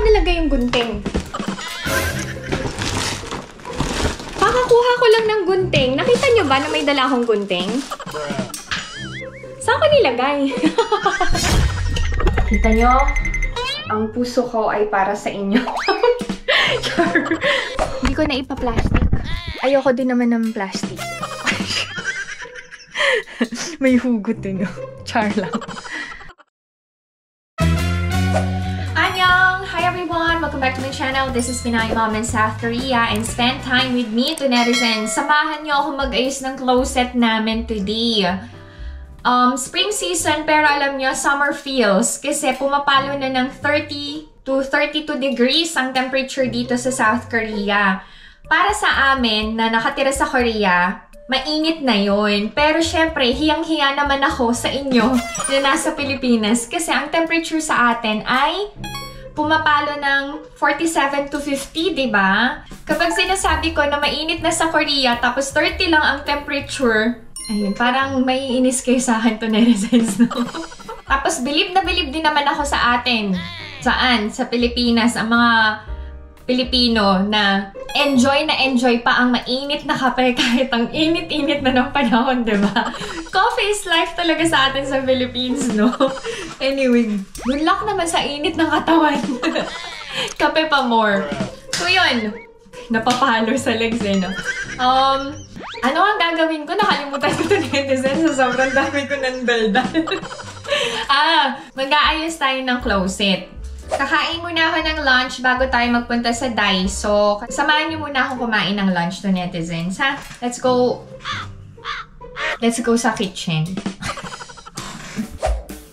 nalagay yung gunting? Pakakuha ko lang ng gunting. Nakita nyo ba na may dala akong gunting? Saan ko nilagay? Kita nyo? Ang puso ko ay para sa inyo. Hindi ko na ipa-plastic. Ayoko din naman ng plastic. May hugot din, no? Char lang. Annyeong! Hi everyone! Welcome back to my channel. This is Pinay Mom in South Korea and spend time with me to netizens. Samahan niyo ako mag-ayos ng closet namin today. Spring season pero alam niyo, summer feels kasi pumapalo na ng 30 to 32 degrees ang temperature dito sa South Korea. Para sa amin na nakatira sa Korea, mainit na yun. Pero syempre, hiyang-hiya naman ako sa inyo na nasa Pilipinas kasi ang temperature sa atin ay pumapalo ng 47 to 50, diba? Kapag sinasabi ko na mainit na sa Korea tapos 30 lang ang temperature, ayun, parang may inis kayo sa akin to netizens, no? Tapos bilib na bilib din naman ako sa atin. Saan? Sa Pilipinas, ang mga Pilipino na enjoy pa ang mainit na kape kahit ang init-init na ng panahon, diba? Coffee is life talaga sa atin sa Philippines, no? Anyway, good luck naman sa init ng katawan. Kape pa more. So yun, napapalo sa legs, eh, no? Ano ang gagawin ko? Nakalimutan ko ito netizen sa sobrang dami ko ng daldal. Mag-aayos tayo ng closet. Kakain muna ako ng lunch bago tayo magpunta sa Daiso. Samahan niyo muna akong kumain ng lunch to netizens, ha? Let's go sa kitchen.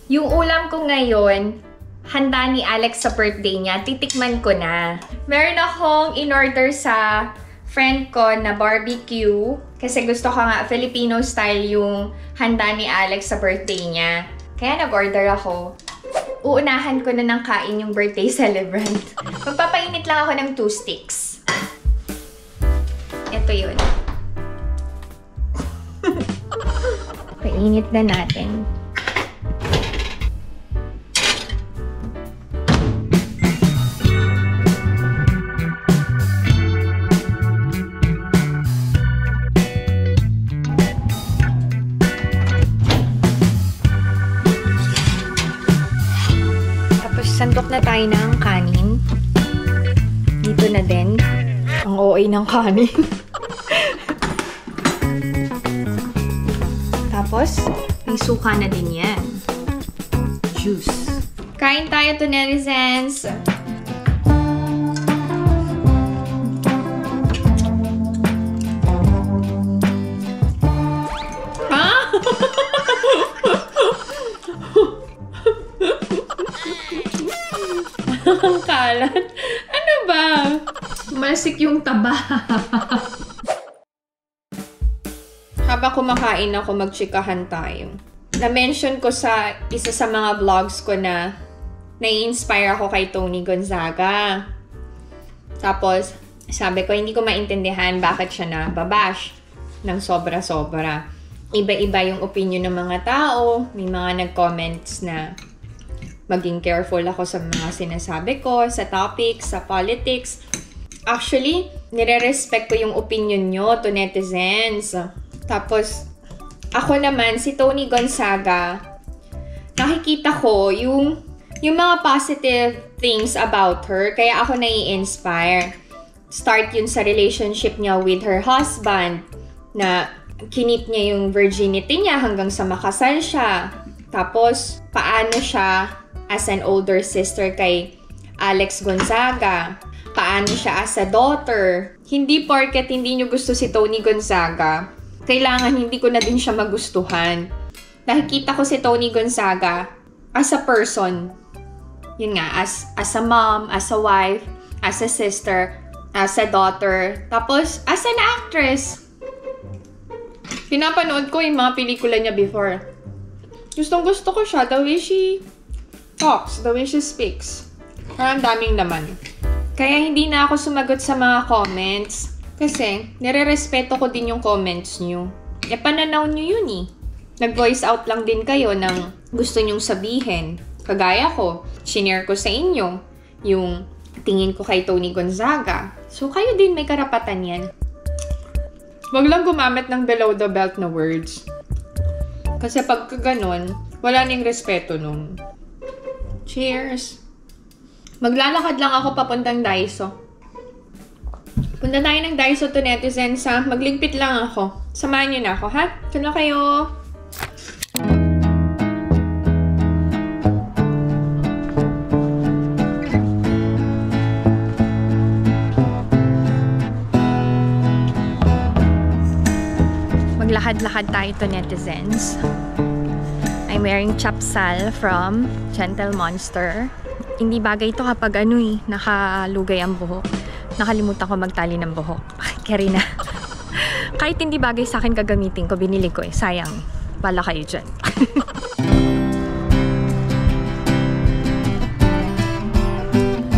Yung ulam ko ngayon, handa ni Alex sa birthday niya. Titikman ko na. Meron akong in-order sa friend ko na barbecue. Kasi gusto ko nga Filipino style yung handa ni Alex sa birthday niya. Kaya nag-order ako. Uunahan ko na ng kain yung birthday celebrant. Magpapainit lang ako ng 2 sticks. Ito yun. Painit na natin. Sandok na tayo ng kanin. Dito na din. Ang OA ng kanin. Tapos, may suka na din yan. Juice. Kain tayo to netizens. Ang kalat. Ano ba? Masik yung taba. Habang kumakain ako, magchikahan tayo. Na-mention ko sa isa sa mga vlogs ko na nai-inspire ako kay Tony Gonzaga. Tapos, sabi ko, hindi ko maintindihan bakit siya nababash ng sobra-sobra. Iba-iba yung opinion ng mga tao. May mga nag-comments na maging careful ako sa mga sinasabi ko, sa topics, sa politics. Actually, nire-respect ko yung opinion nyo to netizens. Tapos, ako naman, si Tony Gonzaga, nakikita ko yung mga positive things about her, kaya ako nai-inspire. Start yun sa relationship niya with her husband, na kinip niya yung virginity niya hanggang sa makasal siya. Tapos, paano siya as an older sister kay Alex Gonzaga. Paano siya as a daughter. Hindi porket hindi nyo gusto si Tony Gonzaga, kailangan hindi ko na din siya magustuhan. Nakikita ko si Tony Gonzaga as a person. Yun nga, as a mom, as a wife, as a sister, as a daughter, tapos as an actress. Pinapanood ko yung mga pelikula niya before. Gustong-gusto ko siya, the way she talks, the way she speaks. Parang daming laman. Kaya hindi na ako sumagot sa mga comments. Kasi, nire-respeto ko din yung comments nyo. E, pananaw nyo yun eh. Nag-voice out lang din kayo ng gusto nyong sabihin. Kagaya ko, shinare ko sa inyo yung tingin ko kay Tony Gonzaga. So, kayo din may karapatan yan. Wag lang gumamit ng below the belt na words. Kasi pagka ganon, wala ning respeto nun. Cheers! Maglalakad lang ako papuntang Daiso. Punta tayo ng Daiso to netizens ha. Magligpit lang ako. Samahan niyo na ako ha. Saan na kayo? Maglakad-lakad tayo to netizens. I'm wearing chapsal from Gentle Monster. Hindi bagay ito kapag nakalugay ang buhok. Nakalimutan ko magtali ng buhok. Carry na. Kahit hindi bagay sa akin gagamitin ko, binili ko eh. Sayang. Bala kayo dyan.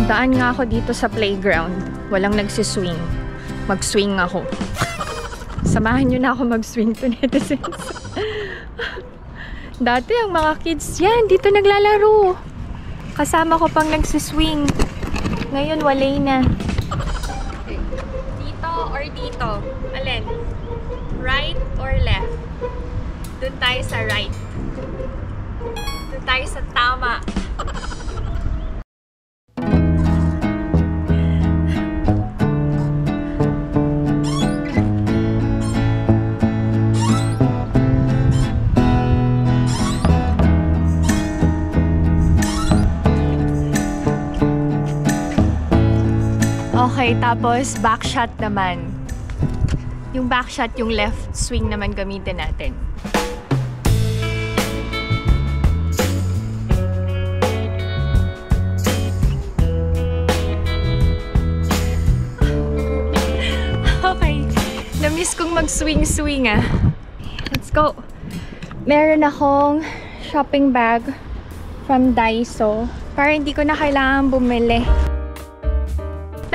Daan nga ako dito sa playground. Walang nagsiswing. Mag-swing ako. Samahan nyo na ako mag-swing to netizens. Dati ang mga kids yan, dito naglalaro. Kasama ko pang nagsiswing. Ngayon, walay na. Dito or dito? Alin? Right or left? Doon tayo sa right. Doon tayo sa tama. Okay, tapos backshot naman. Yung backshot, yung left swing naman gamitin natin. Okay, na-miss kong mag-swing-swing ah. Let's go. Meron akong shopping bag from Daiso para hindi ko na kailangan bumili.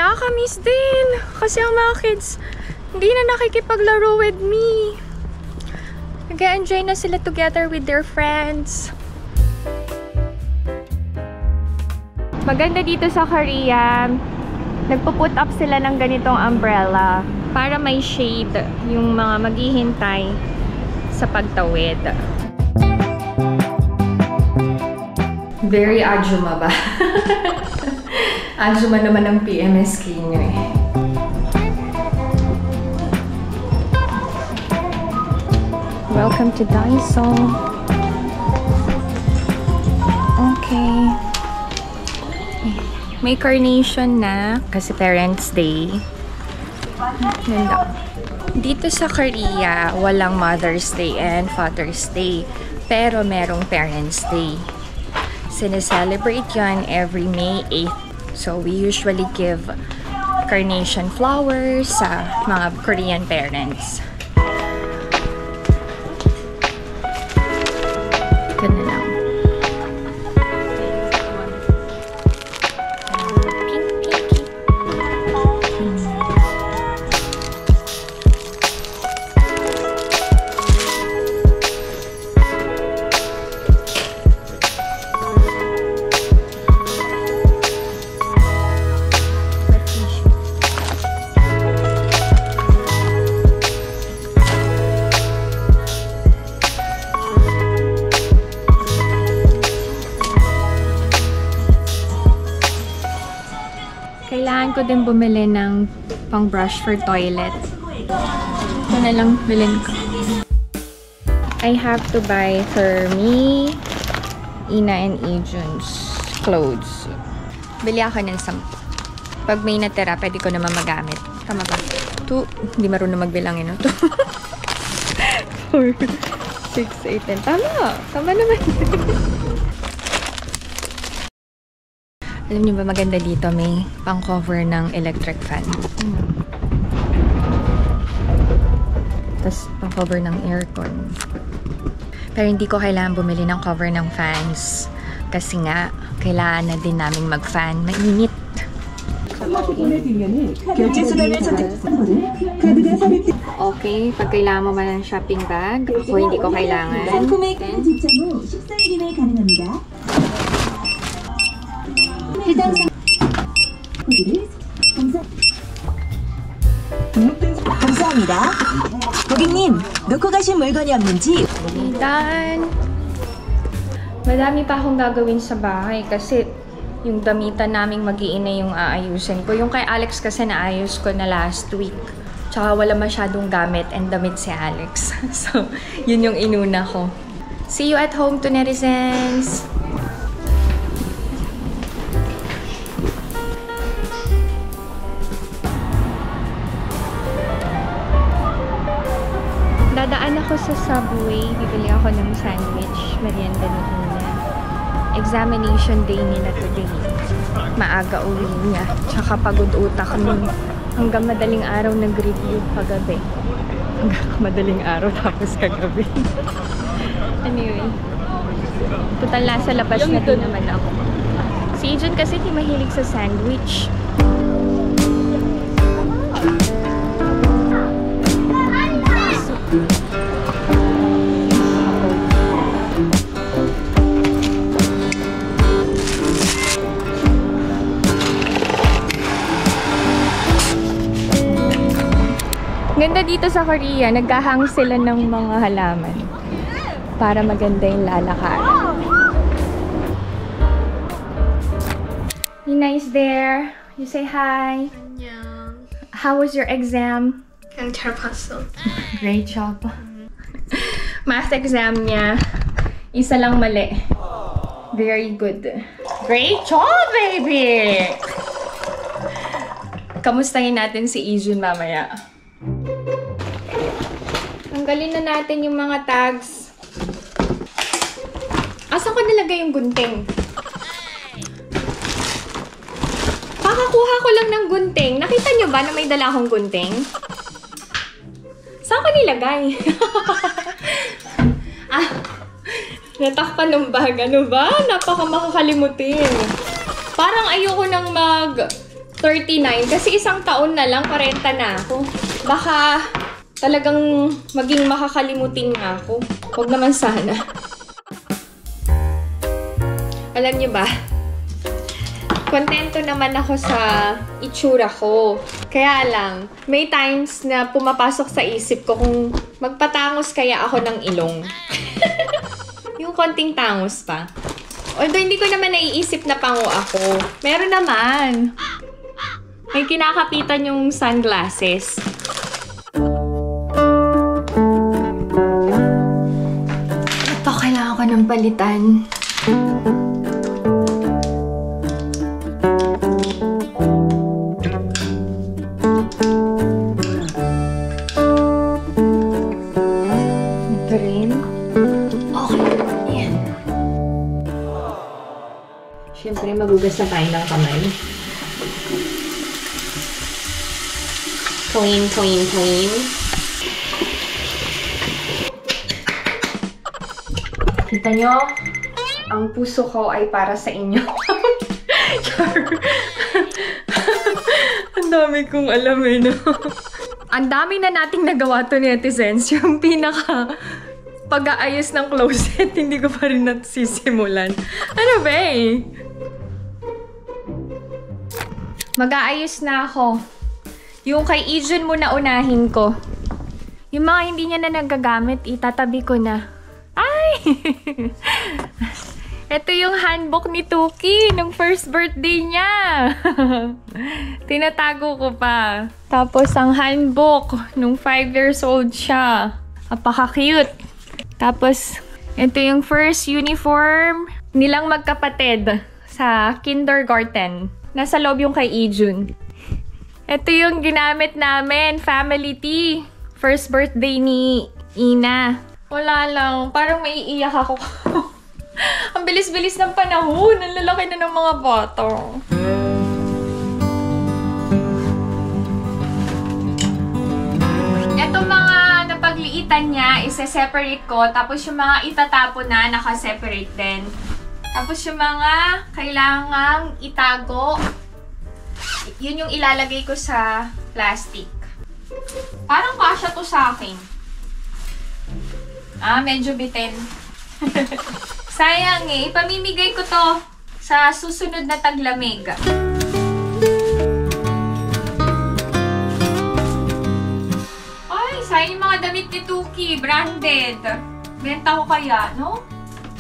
Nakakamiss din kasi ang mga kids hindi na nakikipaglaro with me. Nag-enjoy na sila together with their friends. Maganda dito sa Korea, nagpo-put up sila ng ganitong umbrella para may shade yung mga maghihintay sa pagtawid. Very Ajuma ba? Ajuma naman ang PMSK nyo eh. Welcome to Daiso. Okay. May carnation na kasi Parents' Day. Ganda. Dito sa Korea, walang Mother's Day and Father's Day. Pero merong Parents' Day. Sineselebrate yan every May 8th. So, we usually give carnation flowers sa mga Korean parents. Ganda lang. Kailangan ko din bumili ng pang brush for toilet. Ito na lang bilhin ko. I have to buy for me, Ina and Ejun's clothes. Bili ako ng 10. Pag may natira, pwede ko naman magamit. Tama ba? 2. Hindi marunong magbilangin. 2. 4, 6, 8, 10. Tama! Tama naman. Alam niyo ba maganda dito? May pang-cover ng electric fan. Tapos pang-cover ng aircon. Pero hindi ko kailangan bumili ng cover ng fans. Kasi nga, kailangan na din namin mag-fan. Mainit. Okay, pag kailangan mo ba ng shopping bag, ako hindi ko kailangan. 드릴 감사합니다. 고객님, 놓고 가신 물건이 없는지. Done! Madami pa akong gagawin sa bahay kasi yung damitan naming mag-iina yung aayusin ko. Yung kay Alex kasi naayos ko na last week. Tsaka wala masyadong gamit and damit si Alex. So, yun yung inuna ko. See you at home to netizens! Dadaan ako sa Subway. Bibili ako ng sandwich. Merienda ni Ina. Examination day nila today. Maaga uwi niya. Tsaka pagod utak nun. Hanggang madaling araw nag-review kagabi. Hanggang madaling araw tapos kagabi. Anyway. Total nasa labas na din naman ako. Si Ijun kasi di mahilig sa sandwich. Ganda dito sa Korea, naghahang sila ng mga halaman para maganda yung lalakaran. Nina is there. You say hi. 안녕. How was your exam? 그냥 잘 봤어. Great job. Math exam niya, isa lang mali. Very good. Great job, baby! Kamustahin natin si Ijun mamaya. Tanggalin na natin yung mga tags. Asan ko nilagay yung gunting? Kakakuha ko lang ng gunting. Nakita nyo ba na may dala akong gunting? Saan ko nilagay? Natakpan ng bag. Ano ba? Napaka makakalimutin. Parang ayoko nang mag-39 kasi isang taon na lang, 40 na ako. Baka talagang maging makakalimutin na ako. Huwag naman sana. Alam niyo ba? Kontento naman ako sa itsura ko. Kaya lang, may times na pumapasok sa isip ko kung magpatangos kaya ako ng ilong. Yung konting tangos pa. Although hindi ko naman naiisip na pango ako. Meron naman. May kinakapitan yung sunglasses. Ito, kailangan ko ng palitan. Ito rin. Okay. Yan. Siyempre, magugas na tayo ng kamay. Clean, clean, clean. Kita nyo? Ang puso ko ay para sa inyo. Ang dami kong alam eh, no? Ang dami na nating nagawa to, netizens. Yung pinaka pag-aayos ng closet, hindi ko pa rin nasisimulan. Ano ba eh? Mag-aayos na ako. Yung kay Ijun muna unahin ko. Yung mga hindi niya na nagagamit, itatabi ko na. Ay! Ito yung handbook ni Tuki nung first birthday niya. Tinatago ko pa. Tapos ang handbook nung 5 years old siya. Apaka-cute. Tapos, ito yung first uniform nilang magkapatid sa kindergarten. Nasa loob yung kay Ijun. Ito yung ginamit namin, family tea. First birthday ni Ina. Wala lang, parang maiiyak ako. Ang bilis-bilis ng panahon. Ang lalaki na ng mga bata. Ito mga napagliitan niya, isa-separate ko. Tapos yung mga itatapon na, naka-separate din. Tapos yung mga kailangang itago, yun yung ilalagay ko sa plastic. Parang kasya to sa akin. Medyo bitin. Sayang eh. Ipamimigay ko to sa susunod na taglamig. damit ni Tuki, branded. Benta ko kaya, no?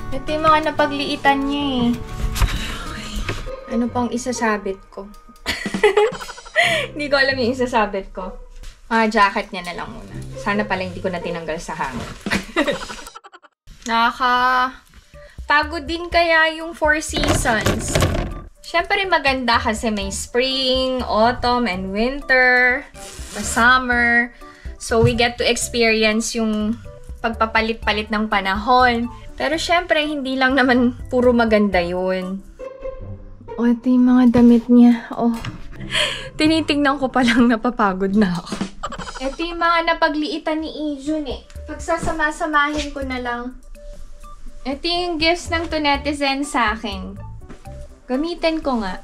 Ito yung mga napagliitan niya eh. Ano pang isasabit ko? Hindi ko alam yung isasabit ko. Mga jacket niya na lang muna. Sana pala hindi ko na tinanggal sa hangin. Pagod din kaya yung 4 seasons. Siyempre maganda kasi may spring, autumn, and winter, the summer. So we get to experience yung pagpapalit-palit ng panahon. Pero siyempre hindi lang naman puro maganda yun. Oh, ito yung mga damit niya. Oh, tinitingnan ko palang napapagod na ako. Ito yung mga napagliitan ni Ijun eh. Pagsasama-samahin ko na lang. Ito yung gifts ng Tunetizen sa akin. Gamitin ko nga.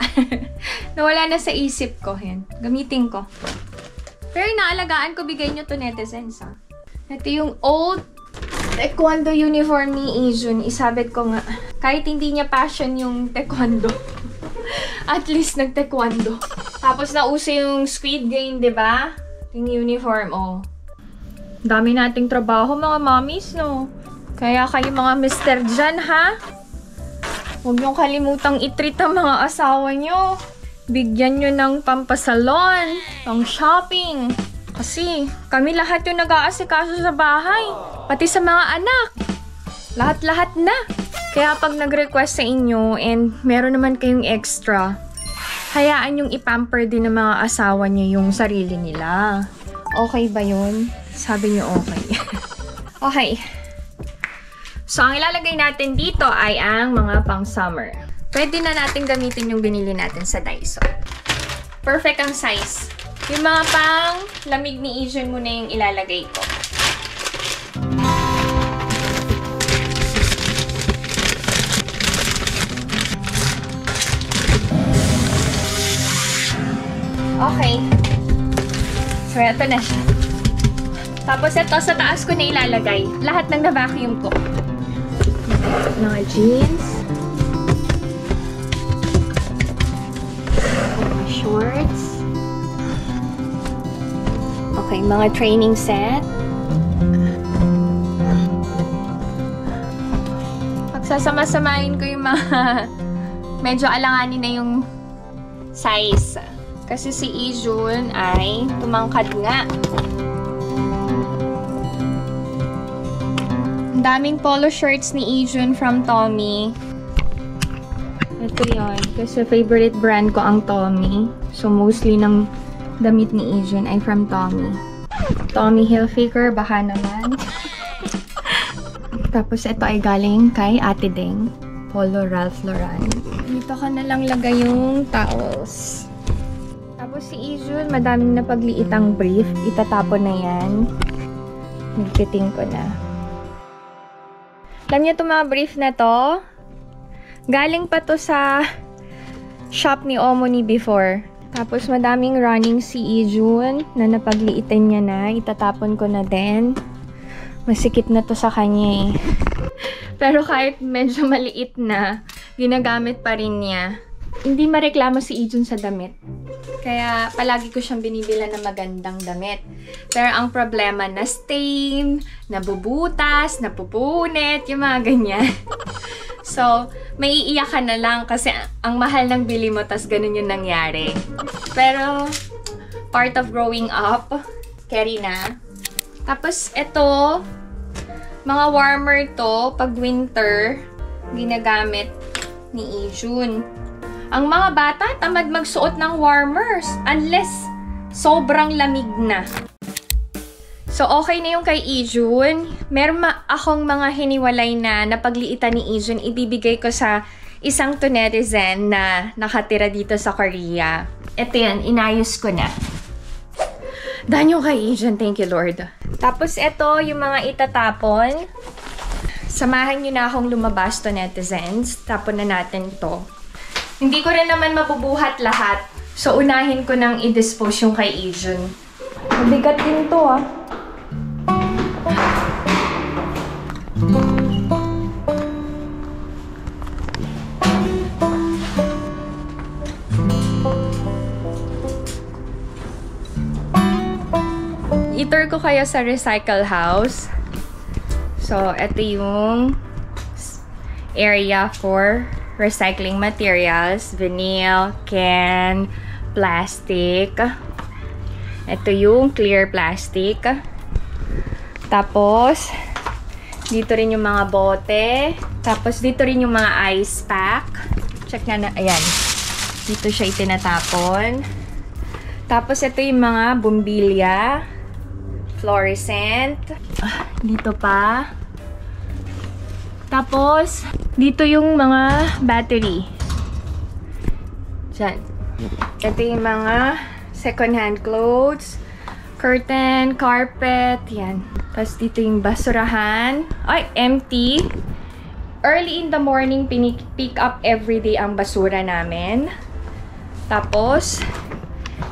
Nawala na sa isip ko yan. Gamitin ko. Pero naalagaan ko, bigay nyo Tunetizen sa. Ito yung old taekwondo uniform ni Ijun. Isabit ko nga. Kahit hindi niya passion yung taekwondo. At least nag-taekwondo. Tapos nauso yung Squid Game, di ba? Yung uniform, oh. Dami nating trabaho, mga mommies, no? Kaya kayo mga mister dyan, ha? Huwag niyong kalimutang i-treat ang mga asawa niyo. Bigyan niyo ng pampasalon, pang shopping. Kasi kami lahat yung nag-aasikaso sa bahay. Pati sa mga anak. Lahat-lahat na. Kaya pag nag-request sa inyo and meron naman kayong extra, hayaan yung ipamper din ng mga asawa niyo yung sarili nila. Okay ba yun? Sabi niyo okay. Okay. So, ang ilalagay natin dito ay ang mga pang-summer. Pwede na natin gamitin yung binili natin sa Daiso. Perfect ang size. Yung mga pang-lamig ni Ijun muna yung ilalagay ko. Okay. So, ito na siya. Tapos ito, sa taas ko na ilalagay. Lahat ng na-vacuum ko. Mga jeans. Mga shorts. Okay, mga training set. Pagsasama-samahin ko yung mga medyo alanganin na yung size. Kasi si Ijun ay tumangkad nga. Ang daming polo shirts ni Ijun from Tommy. Ito yun. Kasi favorite brand ko ang Tommy. So mostly ng damit ni Ijun ay from Tommy. Tommy Hilfiger, baka naman. Tapos ito ay galing kay Ate Deng. Polo Ralph Lauren. Dito ka na lang lagay yung towels. Tapos si Ijun, madaming napagliitang brief. Itatapon na yan. Nagpiting ko na. Alam niyo itong mga brief na to? Galing pa to sa shop ni Omoni before. Tapos madaming running si Ijun na napagliitan niya na. Itatapon ko na din. Masikip na to sa kanya eh. Pero kahit medyo maliit na, ginagamit pa rin niya. Hindi mareklamo si Ijun sa damit. Kaya palagi ko siyang binibilan ng magandang damit. Pero ang problema, na-stain, nabubutas, napupunit, yung mga ganyan. So, may iiyak ka na lang kasi ang mahal ng bili mo, tas ganun yung nangyari. Pero, part of growing up, carry na. Tapos, ito, mga warmer to, pag winter, ginagamit ni Ijun. Ang mga bata, tamad magsuot ng warmers unless sobrang lamig na. So, okay na yung kay Ijun. Meron akong mga hiniwalay na napagliitan ni Ijun. Ibibigay ko sa isang Tunetizen na nakatira dito sa Korea. Ito yan, inayos ko na. Dahil yung kay Ijun, thank you Lord. Tapos ito, yung mga itatapon. Samahan nyo na akong lumabas, Tunetizens. Tapon na natin to. Hindi ko rin naman mabubuhat lahat. So, unahin ko nang i-dispose yung kay Ijun. Mabigat din to, ah. I-tour ko kayo sa recycle house. So, ito yung area for recycling materials. Vinyl, can, plastic. Ito yung clear plastic. Tapos, dito rin yung mga bote. Tapos, dito rin yung mga ice pack. Check na, ayan. Dito siya itinatapon. Tapos, ito yung mga bumbilya. Fluorescent. Dito pa. Tapos, dito yung mga battery. Diyan. Ito yung mga second-hand clothes. Curtain, carpet. Yan. Tapos, dito yung basurahan. Ay, empty. Early in the morning, pick up everyday ang basura namin. Tapos,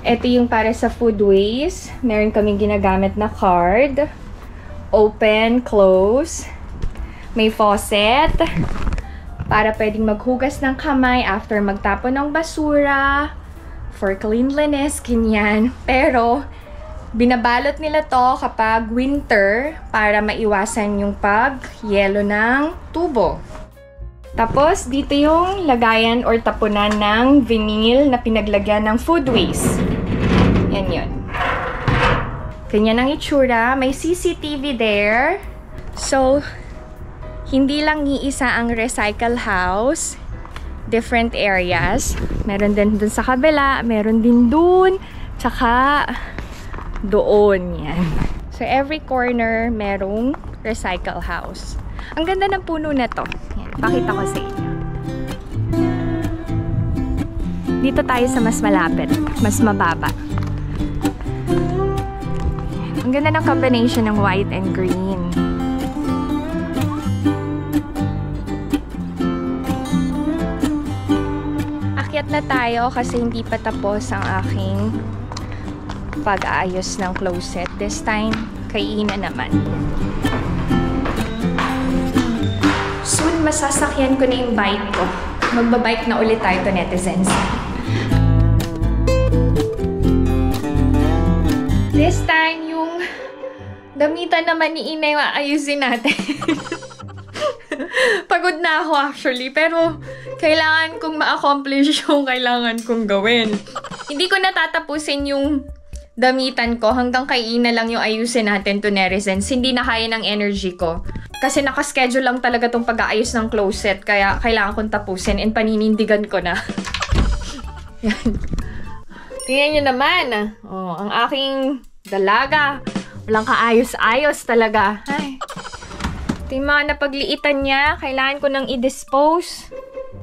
ito yung para sa food waste. Meron kaming ginagamit na card. Open, close. May faucet. Para pwedeng maghugas ng kamay after magtapon ng basura. For cleanliness, ganyan. Pero, binabalot nila to kapag winter para maiwasan yung pag-yelo ng tubo. Tapos, dito yung lagayan or tapunan ng vinyl na pinaglagyan ng food waste. Yan yun. Ganyan ang itsura. May CCTV there. So, hindi lang iisa ang recycle house. Different areas. Meron din dun sa kabila. Meron din dun. Tsaka, doon. Yan. So, every corner merong recycle house. Ang ganda ng puno na to. Yan. Pakita ko sa inyo. Dito tayo sa mas malapit. Mas mababa. Ang ganda ng combination ng white and green. Akyat na tayo kasi hindi pa tapos ang aking pag-aayos ng closet. This time, kay Ina naman. Soon, masasakyan ko na yung bike ko. Magbabike na ulit tayo to netizens. This time, yung damitan naman ni Ina yung aayusin natin. Pagod na ako actually, pero kailangan kong ma-accomplish yung kailangan kong gawin. Hindi ko natatapusin yung damitan ko hanggang kay Ina lang yung ayusin natin to netizens. Hindi na kaya ng energy ko. Kasi nakaschedule lang talaga tong pag-aayos ng closet, kaya kailangan kong tapusin and paninindigan ko na. Yan. Tingnan nyo naman. Oh, ang aking dalaga. Walang kaayos-ayos talaga. Ay. Ito yung mga napagliitan niya. Kailangan ko nang i-dispose.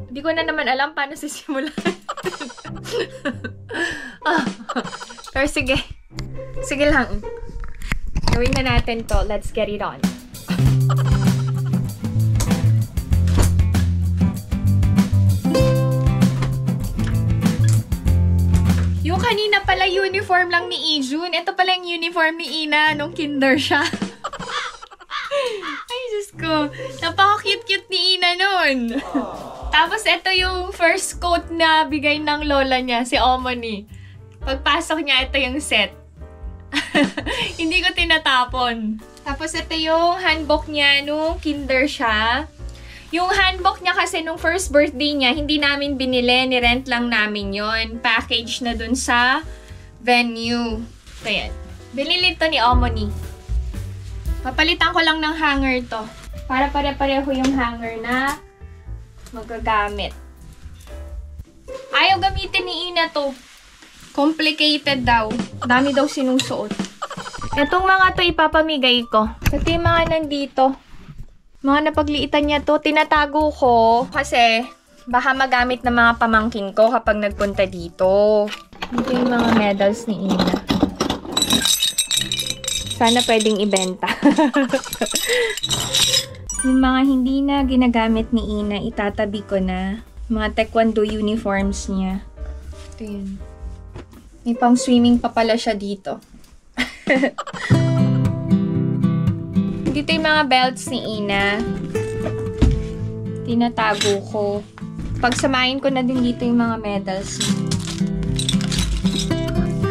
Hindi ko na naman alam paano sisimulan. Pero sige. Sige lang. Gawin na natin to. Let's get it on. Yung kanina pala uniform lang ni Ijun. Ito pala yung uniform ni Ina nung kinder siya. Ay, Diyos ko. Napaka-cute-cute ni Ina nun. Tapos, ito yung first coat na bigay ng lola niya, si Omoni. Pagpasok niya, ito yung set. Hindi ko tinatapon. Tapos, ito yung handbook niya nung kinder siya. Yung handbook niya kasi nung first birthday niya, hindi namin binili, ni-rent lang namin yon. Package na dun sa venue. So, yan. Binili to ni Omoni. Papalitan ko lang ng hanger to. Para pare-pareho yung hanger na magagamit. Ayaw gamitin ni Ina to. Complicated daw. Dami daw sinusuot. Etong mga to ipapamigay ko. Ito yung mga nandito. Mga napagliitan niya to. Tinatago ko kasi baka magamit ng mga pamangkin ko kapag nagpunta dito. Ito yung mga medals ni Ina. Sana pwedeng ibenta. Yung mga hindi na ginagamit ni Ina, itatabi ko na. Mga taekwondo uniforms niya. Ito yun. May pang swimming pa pala siya dito. Dito yung mga belts ni Ina. Tinatago ko. Pagsamahin ko na din dito yung mga medals niya.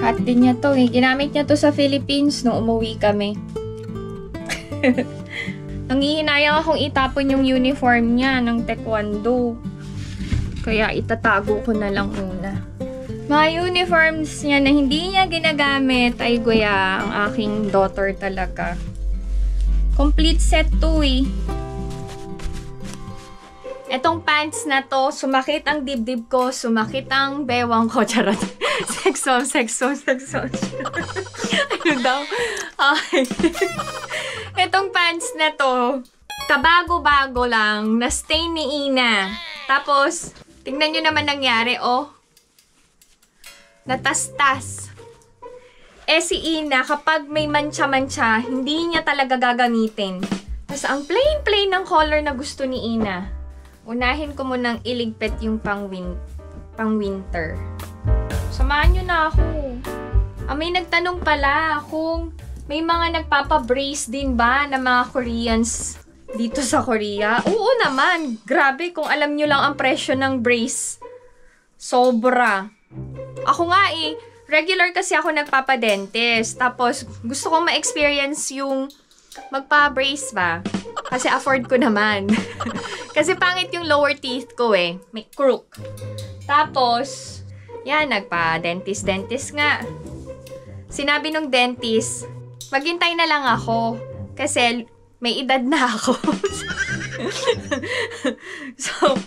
Hot din niya to eh. Ginamit niya to sa Philippines nung umuwi kami. Nangihinayang akong itapon yung uniform niya ng taekwondo. Kaya itatago ko na lang muna. Mga uniforms niya na hindi niya ginagamit ay guya ang aking daughter talaga. Complete set to eh. Etong pants na to, sumakit ang dibdib ko, sumakit ang bewang ko. Charot. Sexom. Ano daw? Okay. Etong pants na to, kabago-bago lang, na-stain ni Ina. Tapos, tingnan nyo naman nangyari, oh. Natastas. Eh si Ina, kapag may mancha-mancha, hindi niya talaga gagamitin. Tapos ang plain ng color na gusto ni Ina. Unahin ko munang iligpit yung pang-winter. Samahan nyo na ako. May nagtanong pala kung may mga nagpapa-brace din ba na mga Koreans dito sa Korea? Oo naman. Grabe kung alam nyo lang ang presyo ng brace. Sobra. Ako nga eh, regular kasi ako nagpapa-dentist. Tapos gusto kong ma-experience yung magpa-brace ba? Kasi afford ko naman. Kasi pangit yung lower teeth ko eh. May crook. Tapos, yan, nagpa-dentist nga. Sinabi nung dentist, maghintay na lang ako. Kasi may edad na ako. So,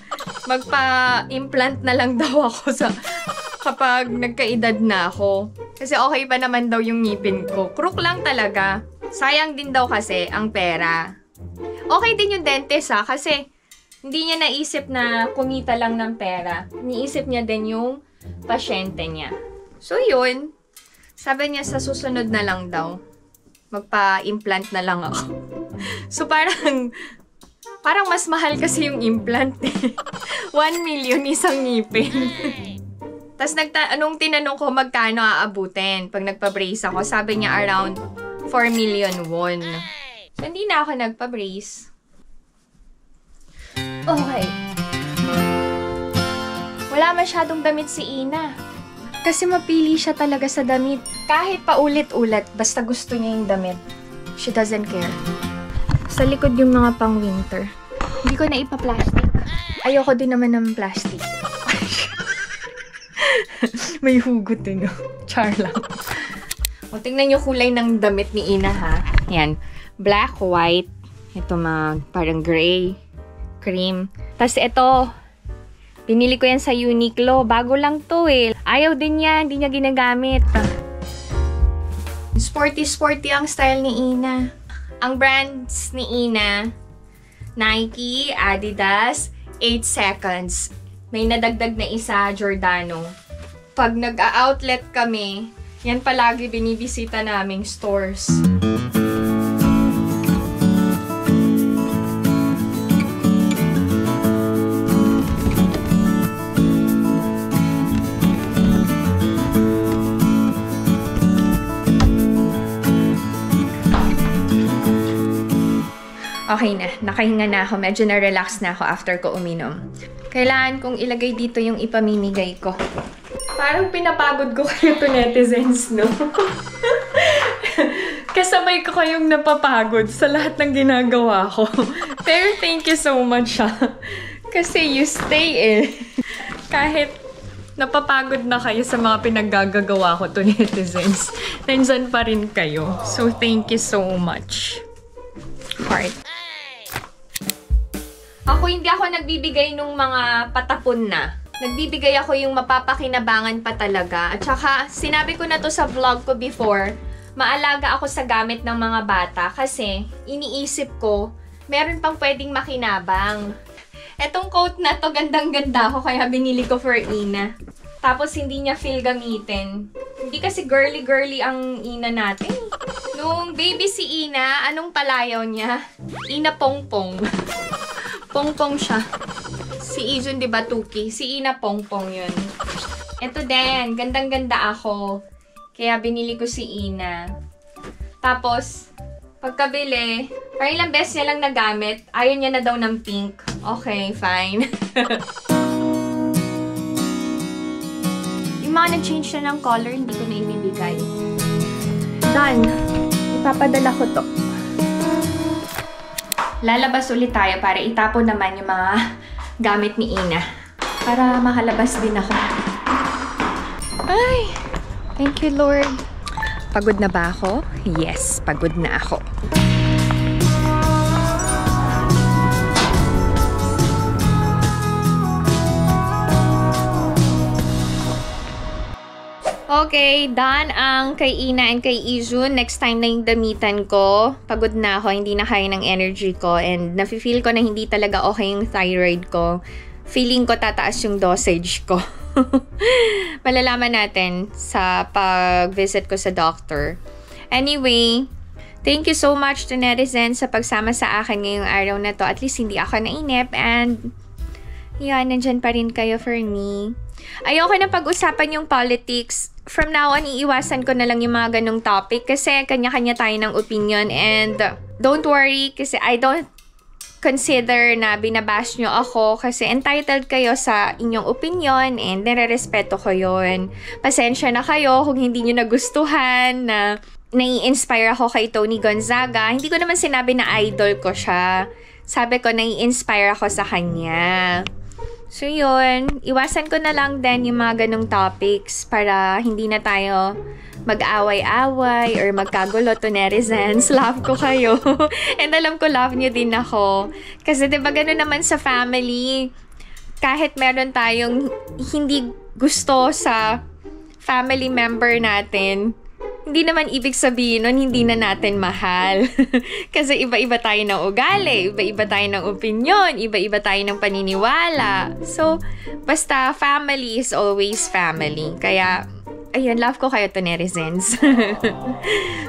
magpa-implant na lang daw ako kapag nagka-edad na ako. Kasi okay pa naman daw yung ngipin ko. Crook lang talaga. Sayang din daw kasi ang pera. Okay din yung dentist ha, kasi hindi niya naisip na kumita lang ng pera. Niisip niya din yung pasyente niya. So yun, sabi niya sa susunod na lang daw, magpa-implant na lang ako. So parang mas mahal kasi yung implant eh. 1 million isang ngipin. Tapos anong tinanong ko magkano aabutin pag nagpa-brace ako, sabi niya around 4 million won. So hindi na ako nagpa-brace. Okay. Wala masyadong damit si Ina. Kasi mapili siya talaga sa damit. Kahit paulit-ulit, basta gusto niya yung damit. She doesn't care. Sa likod yung mga pang-winter. Hindi ko na ipa-plastic. Ayoko din naman ng plastic. May hugot din, no? Char lang. O, tingnan yung kulay ng damit ni Ina, ha? Yan. Black, white. Ito parang gray. Cream. Tapos ito, binili ko yan sa Uniqlo. Bago lang to eh. Ayaw din niya. Hindi niya ginagamit. Sporty-sporty ang style ni Ina. Ang brands ni Ina, Nike, Adidas, 8 Seconds. May nadagdag na isa, Giordano. Pag nag-outlet kami, yan palagi binibisita naming stores. Okay na, nakahinga na ako. Medyo na-relax na ako after ko uminom. Kailangan kong ilagay dito yung ipamimigay ko. Parang pinapagod ko kayo to netizens, no? Kasabay ko kayong napapagod sa lahat ng ginagawa ko. Pero thank you so much, ha? Kasi you stay eh. Kahit napapagod na kayo sa mga pinaggagawa ko to netizens, nandyan pa rin kayo. So thank you so much. Heart. Hindi ako nagbibigay nung mga patapon na. Nagbibigay ako yung mapapakinabangan pa talaga. At saka, sinabi ko na to sa vlog ko before, maalaga ako sa gamit ng mga bata kasi iniisip ko, meron pang pwedeng makinabang. Etong coat na to, gandang-ganda ko kaya binili ko for Ina. Tapos hindi niya feel gamitin. Hindi kasi girly-girly ang Ina natin. Nung baby si Ina, anong palayaw niya? Ina Pongpong. Pongpong siya. Si Ijun, di ba, Tuki? Si Ina Pongpong yun. Ito din, gandang-ganda ako. Kaya binili ko si Ina. Tapos, pagkabili, parang ilang beses niya lang nagamit. Ayaw niya na daw ng pink. Okay, fine. Yung Yung mga nag-change na ng color, hindi ko na ibibigay. Done. Ipapadala ko to. Lalabas ulit tayo para itapon naman yung mga gamit ni Ina. Para makalabas din ako. Ay! Thank you, Lord. Pagod na ba ako? Yes, pagod na ako. Okay, done ang kay Ina and kay Ijun. Next time na yung damitan ko. Pagod na ako, hindi na kaya ng energy ko. And nafe-feel ko na hindi talaga okay yung thyroid ko. Feeling ko tataas yung dosage ko. Malalaman natin sa pag-visit ko sa doctor. Anyway, thank you so much to netizens sa pagsama sa akin ngayong araw na to. At least hindi ako nainip and yan, nandyan pa rin kayo for me. Ayoko na pag-usapan yung politics. From now on, iiwasan ko na lang yung mga ganong topic kasi kanya-kanya tayo ng opinion and don't worry kasi I don't consider na binabash nyo ako kasi entitled kayo sa inyong opinion and nire-respeto ko yun. Pasensya na kayo kung hindi nyo nagustuhan na nai-inspire ako kay Tony Gonzaga. Hindi ko naman sinabi na idol ko siya. Sabi ko nai-inspire ako sa kanya. So yun, iwasan ko na lang din yung mga ganong topics para hindi na tayo mag-away-away or magkagulo to netizens. Love ko kayo. And alam ko love nyo din ako. Kasi diba gano'n naman sa family, kahit meron tayong hindi gusto sa family member natin, hindi naman ibig sabihin nun, hindi na natin mahal. Kasi iba-iba tayo ng ugali, iba-iba tayo ng opinion, iba-iba tayo ng paniniwala. So, basta family is always family. Kaya, ayun, love ko kayo to netizens.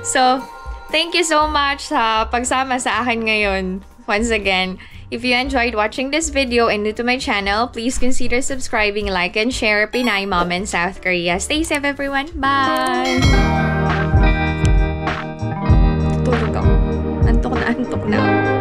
So, thank you so much sa pagsama sa akin ngayon. Once again, if you enjoyed watching this video and new to my channel, please consider subscribing, like, and share. Pinay Mom in South Korea. Stay safe, everyone. Bye! Tulog ako. Antok na ako.